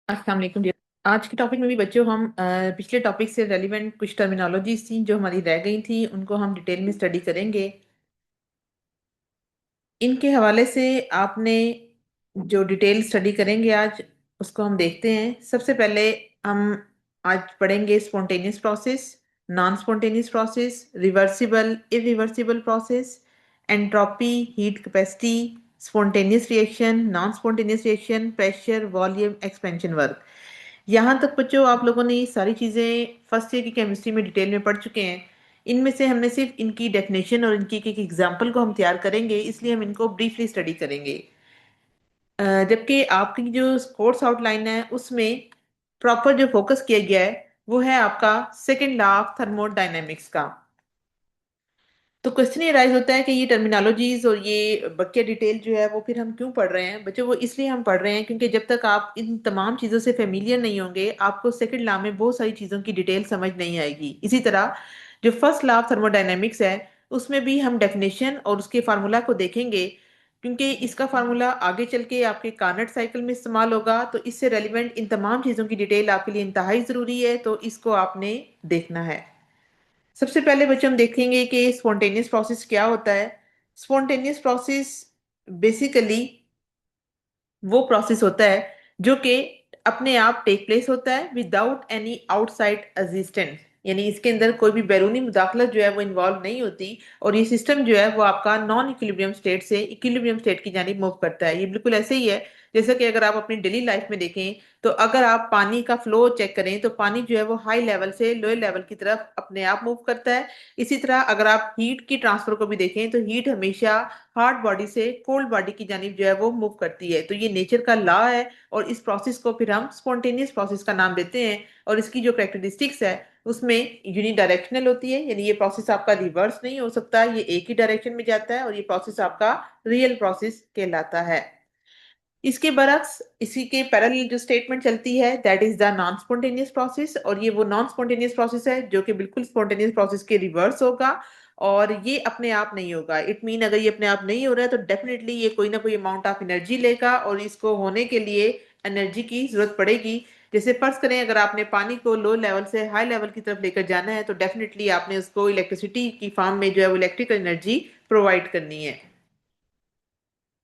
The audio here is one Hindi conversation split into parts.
अस्सलाम वालेकुम जी। आज के टॉपिक में भी बच्चों हम पिछले टॉपिक से रेलिवेंट कुछ टर्मिनोलॉजीज थी जो हमारी रह गई थी, उनको हम डिटेल में स्टडी करेंगे। इनके हवाले से आपने जो डिटेल स्टडी करेंगे आज, उसको हम देखते हैं। सबसे पहले हम आज पढ़ेंगे spontaneous process, non spontaneous process, reversible irreversible process, entropy, heat capacity, spontaneous reaction, non spontaneous reaction, pressure, volume, expansion work. यहाँ तक बच्चों आप लोगों ने ये सारी चीज़ें फर्स्ट ईयर की केमिस्ट्री में डिटेल में पढ़ चुके हैं। इनमें से हमने सिर्फ इनकी डेफिनेशन और इनकी एक एग्जाम्पल को हम तैयार करेंगे, इसलिए हम इनको ब्रीफली स्टडी करेंगे। जबकि आपकी जो कोर्स आउटलाइन है उसमें प्रॉपर जो फोकस किया गया है वो है आपका सेकेंड लॉ ऑफ थर्मोडायनेमिक्स का। तो क्वेश्चन ये राइज होता है कि ये टर्मिनोलॉजीज और ये बकिया डिटेल जो है वो फिर हम क्यों पढ़ रहे हैं बच्चों। वो इसलिए हम पढ़ रहे हैं क्योंकि जब तक आप इन तमाम चीज़ों से फेमिलियर नहीं होंगे आपको सेकंड लॉ में बहुत सारी चीज़ों की डिटेल समझ नहीं आएगी। इसी तरह जो फर्स्ट लॉ ऑफ थर्मोडायनेमिक्स है उसमें भी हम डेफिनेशन और उसके फार्मूला को देखेंगे, क्योंकि इसका फार्मूला आगे चल के आपके कार्नट साइकिल में इस्तेमाल होगा। तो इससे रेलिवेंट इन तमाम चीज़ों की डिटेल आपके लिए इंतहाई ज़रूरी है, तो इसको आपने देखना है। सबसे पहले बच्चे हम देखेंगे कि स्पॉन्टेनियस प्रोसेस क्या होता है। स्पॉन्टेनियस प्रोसेस बेसिकली वो प्रोसेस होता है जो कि अपने आप टेक प्लेस होता है विदाउट एनी आउटसाइड असिस्टेंस, यानी इसके अंदर कोई भी बैरूनी मुदाखलत जो है वो इन्वॉल्व नहीं होती। और ये सिस्टम जो है वो आपका नॉन इक्विलिब्रियम स्टेट से इक्विलिब्रियम स्टेट की जानिब मूव करता है। ये बिल्कुल ऐसे ही है जैसे कि अगर आप अपनी डेली लाइफ में देखें तो अगर आप पानी का फ्लो चेक करें तो पानी जो है वो हाई लेवल से लोअर लेवल की तरफ अपने आप मूव करता है। इसी तरह अगर आप हीट की ट्रांसफर को भी देखें तो हीट हमेशा हॉट बॉडी से कोल्ड बॉडी की जानिब जो है वो मूव करती है। तो ये नेचर का लॉ है और इस प्रोसेस को फिर हम स्पॉन्टेनियस प्रोसेस का नाम देते हैं। और इसकी जो करेक्टरिस्टिक्स है उसमें यूनी डायरेक्शनल होती है, यानी ये प्रोसेस आपका रिवर्स नहीं हो सकता, ये एक ही डायरेक्शन में जाता है और ये प्रोसेस आपका रियल प्रोसेस कहलाता है। इसके बरक्स इसी के पैरेलल जो स्टेटमेंट चलती है that is the non spontaneous process, और ये वो नॉन स्पॉन्टेनियस प्रोसेस है जो कि बिल्कुल स्पॉन्टेनियस प्रोसेस के रिवर्स होगा और ये अपने आप नहीं होगा। इट मीन अगर ये अपने आप नहीं हो रहा है तो डेफिनेटली ये कोई ना कोई अमाउंट ऑफ एनर्जी लेगा और इसको होने के लिए एनर्जी की जरूरत पड़ेगी। जैसे फर्ज करें अगर आपने पानी को लो लेवल से हाई लेवल की तरफ लेकर जाना है तो डेफिनेटली आपने उसको इलेक्ट्रिसिटी की फॉर्म में जो है वो इलेक्ट्रिकल एनर्जी प्रोवाइड करनी है।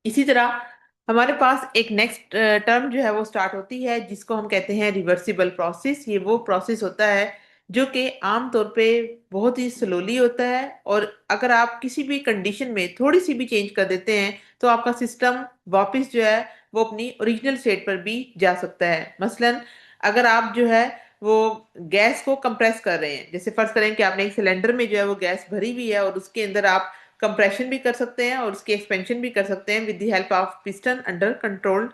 इसी तरह हमारे पास एक नेक्स्ट टर्म जो है वो स्टार्ट होती है जिसको हम कहते हैं रिवर्सिबल प्रोसेस। ये वो प्रोसेस होता है जो कि आमतौर पे बहुत ही स्लोली होता है और अगर आप किसी भी कंडीशन में थोड़ी सी भी चेंज कर देते हैं तो आपका सिस्टम वापस जो है वो अपनी ओरिजिनल स्टेट पर भी जा सकता है। मसलन अगर आप जो है वो गैस को कंप्रेस कर रहे हैं, जैसे फर्ज करें कि आपने एक सिलेंडर में जो है वो गैस भरी हुई है और उसके अंदर आप कंप्रेशन भी कर सकते हैं और उसकी एक्सपेंशन भी कर सकते हैं with the help of piston under controlled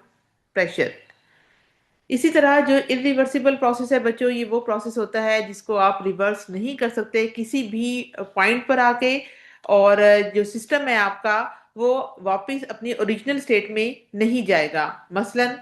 pressure. इसी तरह जो इरिवर्सिबल प्रोसेस है बच्चों, ये वो प्रोसेस होता है जिसको आप रिवर्स नहीं कर सकते किसी भी पॉइंट पर आके, और जो सिस्टम है आपका वो वापस अपनी ओरिजिनल स्टेट में नहीं जाएगा। मसलन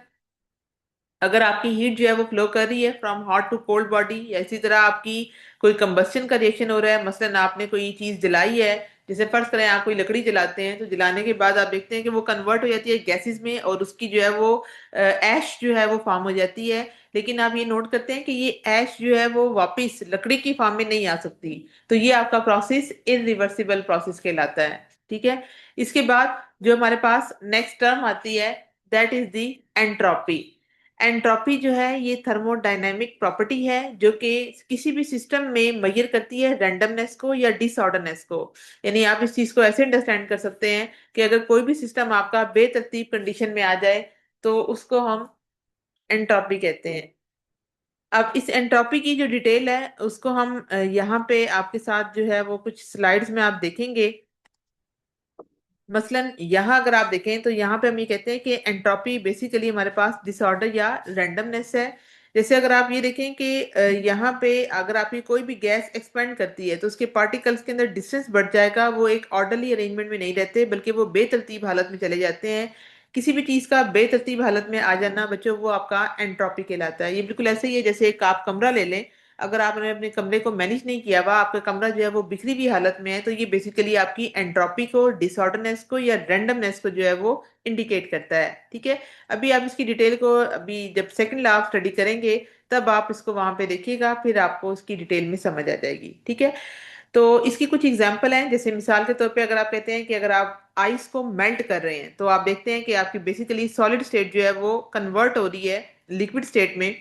अगर आपकी हीट जो है वो फ्लो कर रही है from hot to cold body, या इसी तरह आपकी कोई कंबस्शन का रिएक्शन हो रहा है, मसलन आपने कोई चीज जलाई है, जैसे फर्ज करें आप कोई लकड़ी जलाते हैं तो जलाने के बाद आप देखते हैं कि वो कन्वर्ट हो जाती है गैसेस में और उसकी जो है वो ऐश जो है वो फॉर्म हो जाती है। लेकिन आप ये नोट करते हैं कि ये ऐश जो है वो वापस लकड़ी की फॉर्म में नहीं आ सकती। तो ये आपका प्रोसेस इरिवर्सिबल प्रोसेस कहलाता है। ठीक है। इसके बाद जो हमारे पास नेक्स्ट टर्म आती है that is the entropy. Entropy जो है ये थर्मोडायनेमिक प्रॉपर्टी है जो कि किसी भी सिस्टम में मेजर करती है रैंडमनेस को या डिसऑर्डरनेस को। यानी आप इस चीज को ऐसे अंडरस्टैंड कर सकते हैं कि अगर कोई भी सिस्टम आपका बेतरतीब कंडीशन में आ जाए तो उसको हम एंट्रोपी कहते हैं। अब इस एंट्रोपी की जो डिटेल है उसको हम यहाँ पे आपके साथ जो है वो कुछ स्लाइड्स में आप देखेंगे। मसलन यहाँ अगर आप देखें तो यहाँ पे हम ये कहते हैं कि एंट्रोपी बेसिकली हमारे पास डिसऑर्डर या रैंडमनेस है। जैसे अगर आप ये देखें कि यहाँ पे अगर आपकी कोई भी गैस एक्सपेंड करती है तो उसके पार्टिकल्स के अंदर डिस्टेंस बढ़ जाएगा, वो एक ऑर्डरली अरेंजमेंट में नहीं रहते बल्कि वो बेतरतीब हालत में चले जाते हैं। किसी भी चीज का बेतरतीब हालत में आ जाना बच्चों वो आपका एंट्रोपी कहलाता है। ये बिल्कुल ऐसे ही है जैसे एक आप कमरा ले लें, अगर आपने अपने कमरे को मैनेज नहीं किया हुआ, आपका कमरा जो है वो बिखरी हुई हालत में है, तो ये बेसिकली आपकी एंट्रोपी को, डिसऑर्डरनेस को या रैंडमनेस को जो है वो इंडिकेट करता है। ठीक है। अभी आप इसकी डिटेल को, अभी जब सेकंड लॉ आप स्टडी करेंगे तब आप इसको वहां पे देखिएगा, फिर आपको इसकी डिटेल में समझ आ जाएगी। ठीक है। तो इसकी कुछ एग्जाम्पल हैं, जैसे मिसाल के तौर पे अगर आप कहते हैं कि अगर आप आइस को मेल्ट कर रहे हैं, तो आप देखते हैं कि आपकी बेसिकली सॉलिड स्टेट जो है वो कन्वर्ट हो रही है लिक्विड स्टेट में।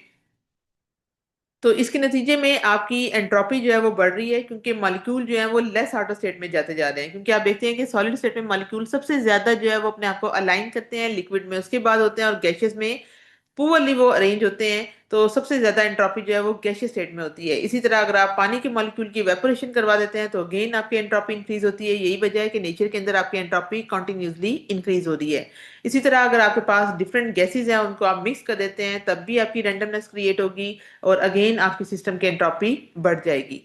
तो इसके नतीजे में आपकी एंट्रोपी जो है वो बढ़ रही है, क्योंकि मॉलिक्यूल जो है वो लेस ऑर्डर स्टेट में जाते जा रहे हैं। क्योंकि आप देखते हैं कि सॉलिड स्टेट में मॉलिक्यूल सबसे ज्यादा जो है वो अपने आप को अलाइन करते हैं, लिक्विड में उसके बाद होते हैं, और गैसेस में पुअरली वो अरेंज होते हैं। तो सबसे ज्यादा एंट्रोपी जो है वो गैसियस स्टेट में होती है। इसी तरह अगर आप पानी के मॉलिक्यूल की वेपोरेशन करवा देते हैं तो अगेन आपकी एंट्रोपी इंक्रीज होती है। यही वजह है कि नेचर के अंदर आपकी एंट्रोपी कंटिन्यूसली इंक्रीज हो रही है। इसी तरह अगर आपके पास डिफरेंट गैसेज हैं, उनको आप मिक्स कर देते हैं, तब भी आपकी रैंडमनेस क्रिएट होगी और अगेन आपकी सिस्टम की एंट्रोपी बढ़ जाएगी।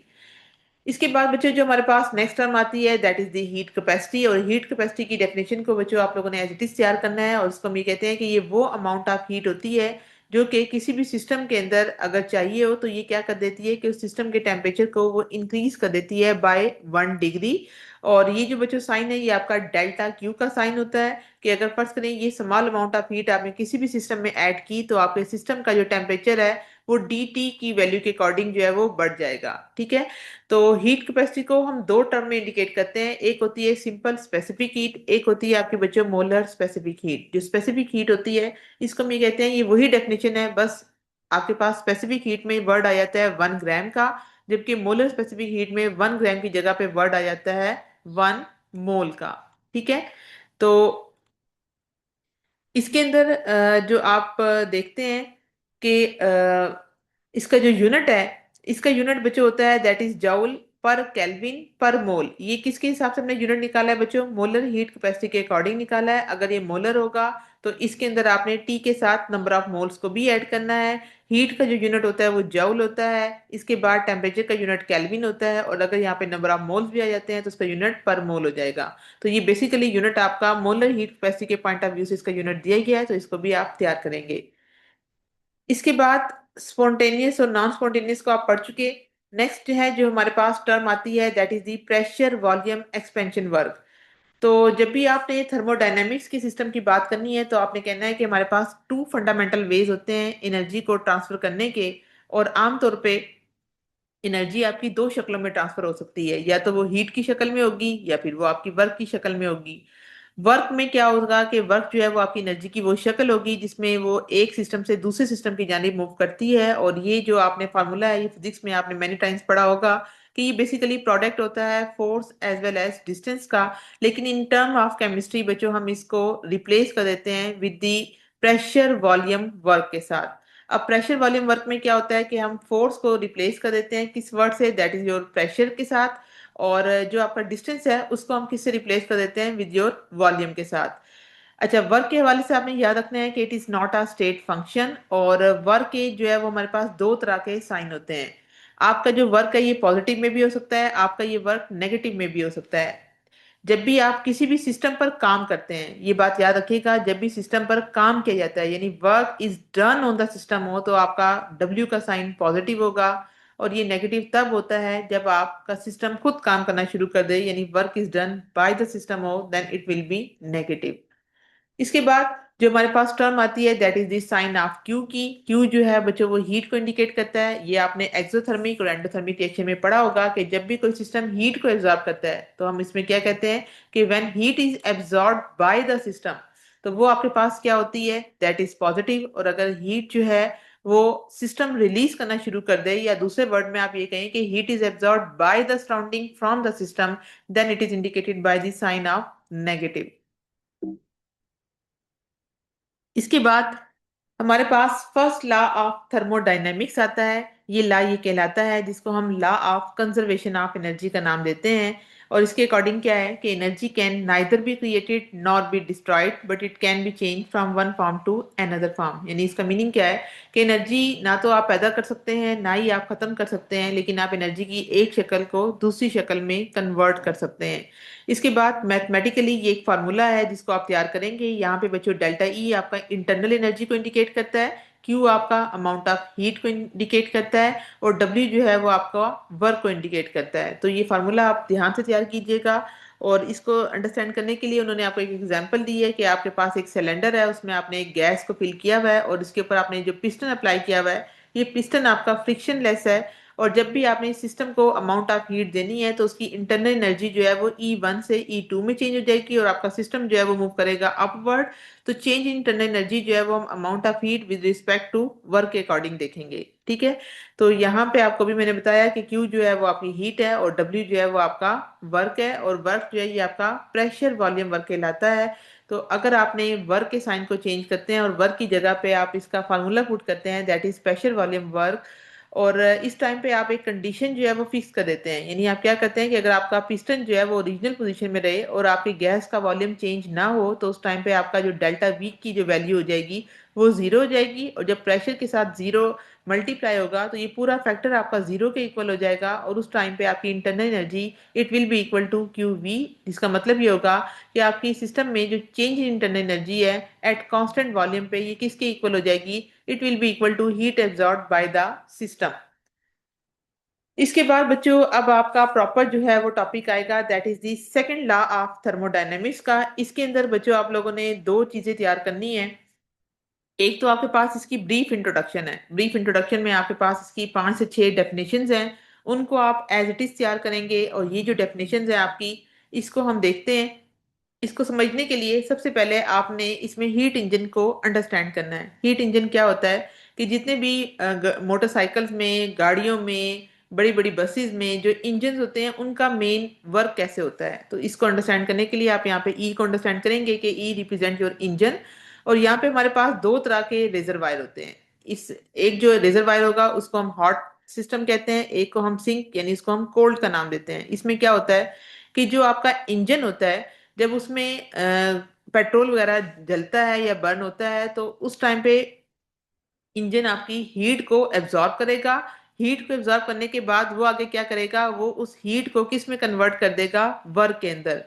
इसके बाद बच्चों जो हमारे पास नेक्स्ट टर्म आती है, that is the heat capacity. और हीट कैपेसिटी की डेफिनेशन को बच्चों आप लोगों ने एज इट इज तैयार करना है, और उसको हम ये कहते हैं कि ये वो अमाउंट ऑफ हीट होती है जो कि किसी भी सिस्टम के अंदर अगर चाहिए हो तो ये क्या कर देती है कि उस सिस्टम के टेम्परेचर को वो इंक्रीज कर देती है बाय 1 डिग्री। और ये जो बच्चों साइन है, ये आपका डेल्टा क्यू का साइन होता है, कि अगर फर्ज करें ये स्मॉल अमाउंट ऑफ हीट आपने किसी भी सिस्टम में ऐड की, तो आपके सिस्टम का जो टेम्परेचर है वो डी टी की वैल्यू के अकॉर्डिंग जो है वो बढ़ जाएगा। ठीक है। तो हीट कैपेसिटी को हम दो टर्म में इंडिकेट करते हैं, एक होती है सिंपल स्पेसिफिक हीट, एक होती है आपके बच्चों मोलर स्पेसिफिक हीट। जो स्पेसिफिक हीट होती है, इसको हम ये कहते हैं, ये वही डेफिनेशन है, बस आपके पास स्पेसिफिक हीट में वर्ड आ जाता है 1 ग्राम का, जबकि मोलर स्पेसिफिक हीट में 1 ग्राम की जगह पे वर्ड आ जाता है 1 मोल का। ठीक है। तो इसके अंदर जो आप देखते हैं कि इसका जो यूनिट है, इसका यूनिट बच्चों होता है दैट इज जाउल पर केल्विन पर मोल। ये किसके हिसाब से हमने यूनिट निकाला है बच्चों? मोलर हीट कैपेसिटी के अकॉर्डिंग निकाला है। अगर ये मोलर होगा तो इसके अंदर आपने टी के साथ नंबर ऑफ मोल्स को भी ऐड करना है। हीट का जो यूनिट होता है वो जाउल होता है, इसके बाद टेम्परेचर का यूनिट केल्विन होता है, और अगर यहाँ पे नंबर ऑफ मोल्स भी आ जाते हैं तो उसका यूनिट पर मोल हो जाएगा। तो ये बेसिकली यूनिट आपका मोलर हीट कैपेसिटी के पॉइंट ऑफ व्यू से इसका यूनिट दिया गया है, तो इसको भी आप तैयार करेंगे। इसके बाद स्पॉन्टेनियस और नॉन स्पॉन्टेनियस को आप पढ़ चुके। नेक्स्ट है जो हमारे पास टर्म आती है, that is the pressure volume expansion work. तो जब भी आपने थर्मोडायनेमिक्स की सिस्टम की बात करनी है, तो आपने कहना है कि हमारे पास टू फंडामेंटल वेज होते हैं एनर्जी को ट्रांसफर करने के। और आमतौर पे एनर्जी आपकी दो शक्लों में ट्रांसफर हो सकती है, या तो वो हीट की शक्ल में होगी या फिर वो आपकी वर्क की शक्ल में होगी। वर्क में क्या होगा कि वर्क जो है वो आपकी एनर्जी की वो शक्ल होगी जिसमें वो एक सिस्टम से दूसरे सिस्टम की जानिब मूव करती है। और ये जो आपने फार्मूला है, ये फिजिक्स में आपने मैनी टाइम्स पढ़ा होगा कि ये बेसिकली प्रोडक्ट होता है force as well as distance का। लेकिन इन टर्म ऑफ केमिस्ट्री बच्चों हम इसको रिप्लेस कर देते हैं with the pressure volume work के साथ। अब प्रेशर वॉल्यूम वर्क में क्या होता है कि हम फोर्स को रिप्लेस कर देते हैं किस वर्ड से? दैट इज योर प्रेशर के साथ। और जो आपका डिस्टेंस है उसको हम किससे रिप्लेस कर देते हैं? विद योर वॉल्यूम के साथ। अच्छा, वर्क के हवाले से आपने याद रखना है कि it is not a state function. और वर्क के जो है वो हमारे पास दो तरह के साइन होते हैं। आपका जो वर्क है ये पॉजिटिव में भी हो सकता है, आपका ये वर्क नेगेटिव में भी हो सकता है। जब भी आप किसी भी सिस्टम पर काम करते हैं, ये बात याद रखिएगा, जब भी सिस्टम पर काम किया जाता है यानी work is done on the system हो, तो आपका डब्ल्यू का साइन पॉजिटिव होगा। और ये नेगेटिव तब होता है जब आपका सिस्टम खुद काम करना शुरू कर दे, यानी work is done by the system हो, then it will be negative. इसके बाद जो हमारे पास टर्म आती है that is the sign of Q की। क्यू जो है बच्चों वो हीट को इंडिकेट करता है। ये आपने एक्सोथर्मिक और एंडोथर्मिक रिएक्शन में पढ़ा होगा कि जब भी कोई सिस्टम हीट को एब्जॉर्ब करता है तो हम इसमें क्या कहते हैं कि when heat is absorb by the system, तो वो आपके पास क्या होती है? That is positive. और अगर हीट जो है वो सिस्टम रिलीज करना शुरू कर दे, या दूसरे वर्ड में आप ये कहें कि heat is absorb by the surrounding from the system, then it is indicated by the sign of negative. इसके बाद हमारे पास फर्स्ट लॉ ऑफ थर्मोडायनेमिक्स आता है। ये लॉ ये कहलाता है जिसको हम law of conservation of energy का नाम देते हैं। और इसके अकॉर्डिंग क्या है कि energy can neither be created nor be destroyed, but it can be change from one form to another form. यानी इसका मीनिंग क्या है कि एनर्जी ना तो आप पैदा कर सकते हैं ना ही आप खत्म कर सकते हैं, लेकिन आप एनर्जी की एक शक्ल को दूसरी शक्ल में कन्वर्ट कर सकते हैं। इसके बाद मैथमेटिकली ये एक फार्मूला है जिसको आप तैयार करेंगे। यहाँ पे बच्चों डेल्टा ई आपका इंटरनल एनर्जी को इंडिकेट करता है Q आपका अमाउंट ऑफ हीट को इंडिकेट करता है और W जो है वो आपका वर्क को इंडिकेट करता है। तो ये फार्मूला आप ध्यान से तैयार कीजिएगा। और इसको अंडरस्टैंड करने के लिए उन्होंने आपको एक एग्जांपल दी है कि आपके पास एक सिलेंडर है, उसमें आपने एक गैस को फिल किया हुआ है और इसके ऊपर आपने जो पिस्टन अप्लाई किया हुआ है, ये पिस्टन आपका फ्रिक्शन लेस है। और जब भी आपने इस सिस्टम को अमाउंट ऑफ हीट देनी है तो उसकी इंटरनल एनर्जी जो है वो E1 से E2 में चेंज हो जाएगी और आपका सिस्टम जो है वो मूव करेगा अपवर्ड। तो चेंज इन इंटरनल एनर्जी जो है वो हम amount of heat with respect to work के अकॉर्डिंग देखेंगे। ठीक है। तो यहाँ पे आपको भी मैंने बताया कि Q जो है वो आपकी हीट है और W जो है वो आपका वर्क है। और वर्क जो है ये आपका प्रेशर वॉल्यूम वर्क कहलाता है। तो अगर आपने वर्क के साइन को चेंज करते हैं और वर्क की जगह पे आप इसका फार्मूला पुट करते हैं, that is pressure volume work. और इस टाइम पे आप एक कंडीशन जो है वो फिक्स कर देते हैं, यानी आप क्या करते हैं कि अगर आपका पिस्टन जो है वो ओरिजिनल पोजीशन में रहे और आपकी गैस का वॉल्यूम चेंज ना हो तो उस टाइम पे आपका जो डेल्टा वी की जो वैल्यू हो जाएगी वो जीरो हो जाएगी। और जब प्रेशर के साथ जीरो मल्टीप्लाई होगा तो ये पूरा फैक्टर आपका जीरो के इक्वल हो जाएगा और उस टाइम पे आपकी internal energy it will be equal to Q V. जिसका मतलब ये होगा कि आपकी सिस्टम में जो चेंज इन इंटरनल एनर्जी है एट कांस्टेंट वॉल्यूम पे ये किसके इक्वल हो जाएगी, it will be equal to heat absorb by the system. इसके बाद बच्चों अब आपका प्रॉपर जो है वो टॉपिक आएगा, that is the second law of thermodynamics का। इसके अंदर बच्चों आप लोगों ने दो चीजें तैयार करनी है। एक तो आपके पास इसकी ब्रीफ इंट्रोडक्शन है, ब्रीफ इंट्रोडक्शन में आपके पास इसकी 5 से 6 डेफिनेशंस हैं, उनको आप एज इट इज तैयार करेंगे। और ये जो डेफिनेशंस है आपकी, इसको हम देखते हैं। इसको समझने के लिए सबसे पहले आपने इसमें हीट इंजन को अंडरस्टैंड करना है। हीट इंजन क्या होता है कि जितने भी मोटरसाइकिल्स में, गाड़ियों में, बड़ी बड़ी बसेस में जो इंजन होते हैं उनका मेन वर्क कैसे होता है, तो इसको अंडरस्टैंड करने के लिए आप यहाँ पे ई को अंडरस्टैंड करेंगे कि ई रिप्रेजेंट योर इंजन। और यहाँ पे हमारे पास दो तरह के रिजर्वायर होते हैं। इस एक जो रिजर्वायर होगा उसको हम हॉट सिस्टम कहते हैं, एक को हम सिंक यानी इसको हम कोल्ड का नाम देते हैं। इसमें क्या होता है कि जो आपका इंजन होता है जब उसमें पेट्रोल वगैरह जलता है या बर्न होता है तो उस टाइम पे इंजन आपकी हीट को एब्जॉर्ब करेगा। हीट को एब्जॉर्ब करने के बाद वो आगे क्या करेगा, वो उस हीट को किस में कन्वर्ट कर देगा, वर्क के अंदर।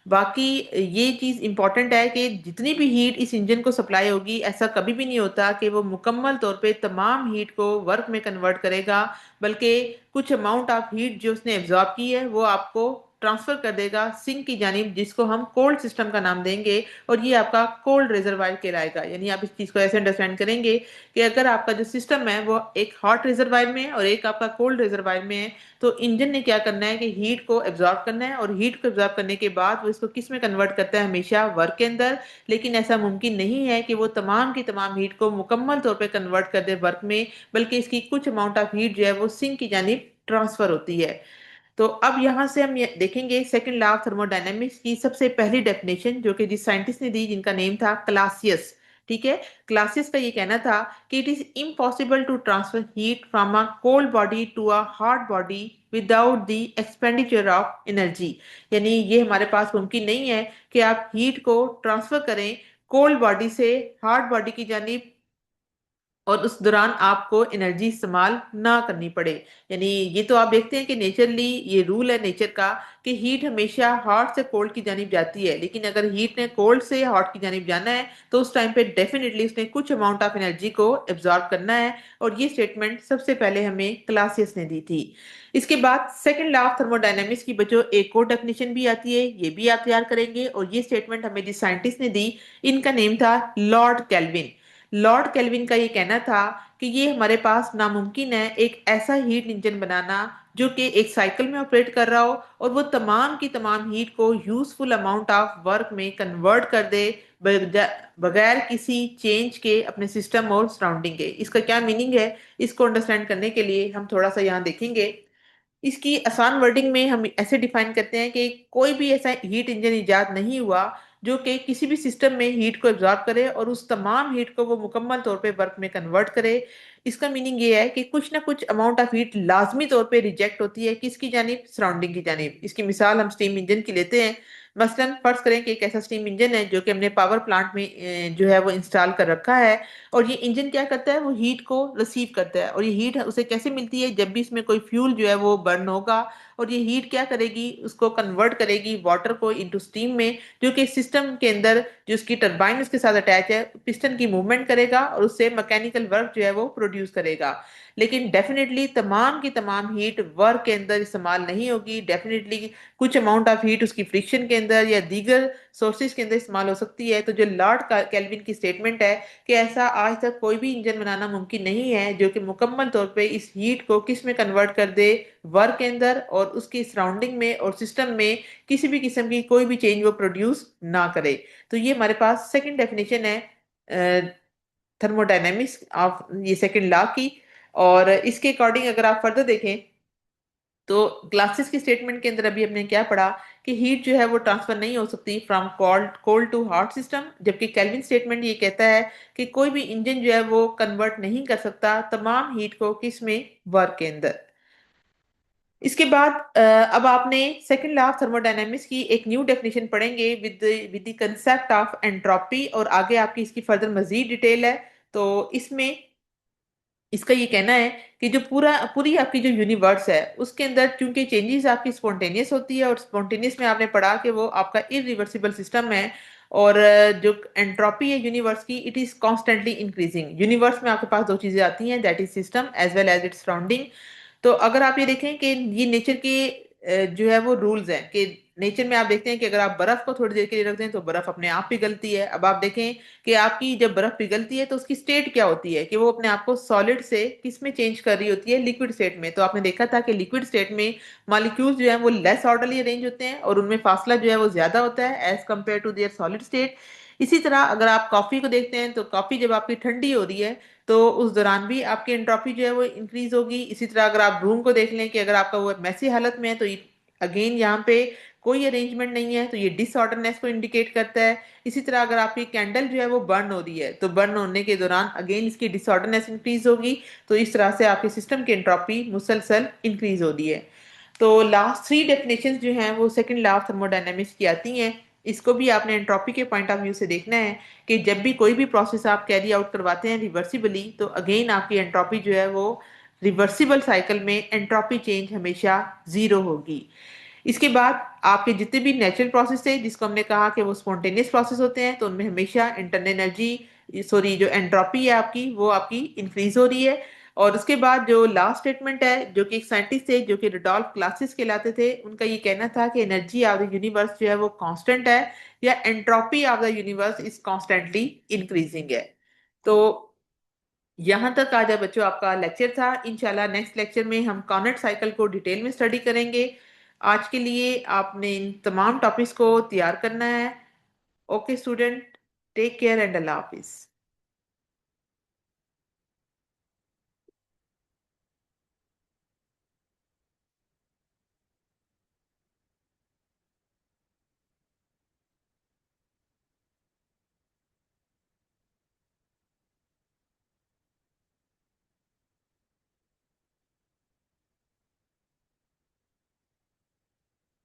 बाकी ये चीज इंपॉर्टेंट है कि जितनी भी हीट इस इंजन को सप्लाई होगी ऐसा कभी भी नहीं होता कि वो मुकम्मल तौर पे तमाम हीट को वर्क में कन्वर्ट करेगा, बल्कि कुछ अमाउंट ऑफ हीट जो उसने एब्जॉर्ब की है वो आपको ट्रांसफर कर देगा सिंक की जानिब, जिसको हम कोल्ड सिस्टम का नाम देंगे। और ये आपका कोल्ड रिजर्वायर कहलाएगा। यानी आप इस चीज को ऐसे अंडरस्टैंड करेंगे कि अगर आपका जो सिस्टम है वो एक हॉट रिजर्वायर में है और एक आपका कोल्ड रिजर्वायर में है, तो इंजन ने क्या करना है कि हीट को एब्जॉर्ब करना है और हीट को एब्जॉर्ब करने के बाद वो इसको किस में कन्वर्ट करता है, हमेशा वर्क के अंदर। लेकिन ऐसा मुमकिन नहीं है कि वो तमाम की तमाम हीट को मुकम्मल तौर पे कन्वर्ट कर दे वर्क में, बल्कि इसकी कुछ अमाउंट ऑफ हीट जो है वो सिंक की जानिब ट्रांसफर होती है। तो अब यहां से हम ये देखेंगे सेकंड लॉ ऑफ थर्मोडायनेमिक्स की सबसे पहली डेफिनेशन, जो कि जिस साइंटिस्ट ने दी जिनका नेम था क्लासियस। ठीक है। क्लासियस का ये कहना था कि it is impossible to transfer heat from a cold body to a hot body without the expenditure of energy. यानी ये हमारे पास मुमकिन नहीं है कि आप हीट को ट्रांसफर करें कोल्ड बॉडी से हॉट बॉडी की जानिब और उस दौरान आपको एनर्जी इस्तेमाल ना करनी पड़े। यानी ये तो आप देखते हैं कि नेचरली ये रूल है नेचर का कि हीट हमेशा हॉट से कोल्ड की जानिब जाती है, लेकिन अगर हीट ने कोल्ड से हॉट की जानिब जाना है तो उस टाइम पे डेफिनेटली उसने कुछ अमाउंट ऑफ एनर्जी को एब्जॉर्ब करना है। और ये स्टेटमेंट सबसे पहले हमें क्लासियस ने दी थी। इसके बाद सेकंड लॉ ऑफ थर्मोडायनेमिक्स की बच्चों एक और डेफिनेशन भी आती है, ये भी आप तैयार करेंगे। और ये स्टेटमेंट हमें जिस साइंटिस्ट ने दी इनका नेम था लॉर्ड केल्विन। लॉर्ड केल्विन का ये कहना था कि ये हमारे पास नामुमकिन है एक ऐसा हीट इंजन बनाना जो कि एक साइकिल में ऑपरेट कर रहा हो और वो तमाम की तमाम हीट को यूजफुल अमाउंट ऑफ वर्क में कन्वर्ट कर दे बगैर किसी चेंज के अपने सिस्टम और सराउंडिंग के। इसका क्या मीनिंग है, इसको अंडरस्टैंड करने के लिए हम थोड़ा सा यहाँ देखेंगे। इसकी आसान वर्डिंग में हम ऐसे डिफाइन करते हैं कि कोई भी ऐसा हीट इंजन इजाद नहीं हुआ जो कि किसी भी सिस्टम में हीट को एब्जॉर्ब करे और उस तमाम हीट को वो मुकम्मल तौर पे वर्क में कन्वर्ट करे। इसका मीनिंग ये है कि कुछ ना कुछ अमाउंट ऑफ हीट लाजमी तौर पे रिजेक्ट होती है किसकी जानिब, सराउंडिंग की जानिब। इसकी मिसाल हम स्टीम इंजन की लेते हैं। मसलन फर्ज करें कि एक ऐसा स्टीम इंजन है जो कि हमने पावर प्लांट में जो है वो इंस्टॉल कर रखा है। और ये इंजन क्या करता है, वो हीट को रिसीव करता है। और ये हीट उसे कैसे मिलती है, जब भी इसमें कोई फ्यूल जो है वो बर्न होगा और ये हीट क्या करेगी, उसको कन्वर्ट करेगी वाटर को इनटू स्टीम में, जो कि सिस्टम के अंदर जो उसकी टरबाइन उसके साथ अटैच है पिस्टन की मूवमेंट करेगा और उससे मैकेनिकल वर्क जो है वो प्रोड्यूस करेगा। लेकिन डेफिनेटली तमाम की तमाम हीट वर्क के अंदर इस्तेमाल नहीं होगी। डेफिनेटली कुछ अमाउंट ऑफ हीट उसकी फ्रिक्शन के अंदर या दीगर सोर्सेज के अंदर इस्तेमाल हो सकती है। तो जो लॉर्ड केल्विन की स्टेटमेंट है कि ऐसा आज तक कोई भी इंजन बनाना मुमकिन नहीं है जो कि मुकम्मल तौर पे इस हीट को किस में कन्वर्ट कर दे, वर्क के अंदर और उसकी सराउंडिंग में और सिस्टम में किसी भी किस्म की कोई भी चेंज वो प्रोड्यूस ना करे। तो ये हमारे पास सेकंड डेफिनेशन है थर्मोडायनेमिक्स ऑफ ये सेकंड लॉ की। और इसके अकॉर्डिंग अगर आप फर्दर देखें तो ग्लासेस की स्टेटमेंट के अंदर अभी हमने क्या पढ़ा कि हीट जो है वो ट्रांसफर नहीं हो सकती from cold cold to hot system, जबकि केल्विन स्टेटमेंट ये कहता है कि कोई भी इंजन जो है वो कन्वर्ट नहीं कर सकता तमाम हीट को किस में, वर्क के अंदर। इसके बाद अब आपने सेकंड लॉ ऑफ थर्मोडायनेमिक्स की एक न्यू डेफिनेशन पढ़ेंगे with the concept of entropy, और आगे आपकी इसकी फर्दर मजीद डिटेल है। तो इसमें इसका ये कहना है कि जो पूरी आपकी जो यूनिवर्स है उसके अंदर चूंकि चेंजेस आपकी स्पॉन्टेनियस होती है, और स्पॉन्टेनियस में आपने पढ़ा कि वो आपका इरिवर्सिबल सिस्टम है। और जो एंट्रोपी है यूनिवर्स की, it is constantly increasing. Universe में आपके पास दो चीजें आती हैं, that is system as well as its surrounding. तो अगर आप ये देखें कि ये नेचर के जो है वो रूल्स हैं कि नेचर में आप देखते हैं कि अगर आप बर्फ को थोड़ी देर के लिए रख दें तो बर्फ अपने आप पिघलती है। अब आप देखें कि आपकी जब बर्फ पिघलती है तो उसकी स्टेट क्या होती है कि वो अपने आप को सॉलिड से किस में चेंज कर रही होती है, लिक्विड स्टेट में। तो आपने देखा था कि लिक्विड स्टेट में मॉलिक्यूल्स जो है वो लेस ऑर्डरली अरेंज होते हैं और उनमें फासला जो है वो ज्यादा होता है as compare to their solid state. इसी तरह अगर आप कॉफी को देखते हैं तो कॉफी जब आपकी ठंडी हो रही है तो उस दौरान भी आपकी एंट्रोपी जो है वो इंक्रीज होगी। इसी तरह अगर आप रूम को देख लें कि अगर आपका वो मैसी हालत में है तो अगेन यहाँ पे कोई अरेंजमेंट नहीं है, तो ये डिसऑर्डरनेस को इंडिकेट करता है। इसी तरह अगर आपकी कैंडल जो है वो बर्न हो रही है तो बर्न होने के दौरान अगेन इसकी डिसऑर्डरनेस इंक्रीज होगी। तो इस तरह से आपके सिस्टम की एंट्रोपी मुसलसल इंक्रीज हो रही है। तो लास्ट थ्री डेफिनेशंस जो हैं वो सेकंड लॉ ऑफ थर्मोडायनेमिक्स की आती हैं। इसको भी आपने एंट्रोपी के पॉइंट ऑफ व्यू से देखना है कि जब भी कोई भी प्रोसेस आप कैरी आउट करवाते हैं रिवर्सिबली तो अगेन आपकी एंट्रोपी जो है वो रिवर्सिबल साइकिल में एंट्रोपी चेंज हमेशा जीरो होगी। इसके बाद आपके जितने भी नेचुरल प्रोसेस है जिसको हमने कहा कि वो स्पॉन्टेनियस प्रोसेस होते हैं तो उनमें हमेशा इंटरनल एनर्जी सॉरी जो एंट्रोपी है आपकी वो आपकी इंक्रीज हो रही है। और उसके बाद जो लास्ट स्टेटमेंट है जो कि एक साइंटिस्ट थे जो कि रुडोल्फ क्लासिस कहलाते थे, उनका ये कहना था कि एनर्जी ऑफ द यूनिवर्स जो है वो कांस्टेंट है या entropy of the universe is constantly increasing है। तो यहाँ तक आज बच्चों आपका लेक्चर था। इंशाल्लाह नेक्स्ट लेक्चर में हम कॉर्नेट साइकिल को डिटेल में स्टडी करेंगे। आज के लिए आपने इन तमाम टॉपिक्स को तैयार करना है। Okay student, take care and अल्लाह हाफिज।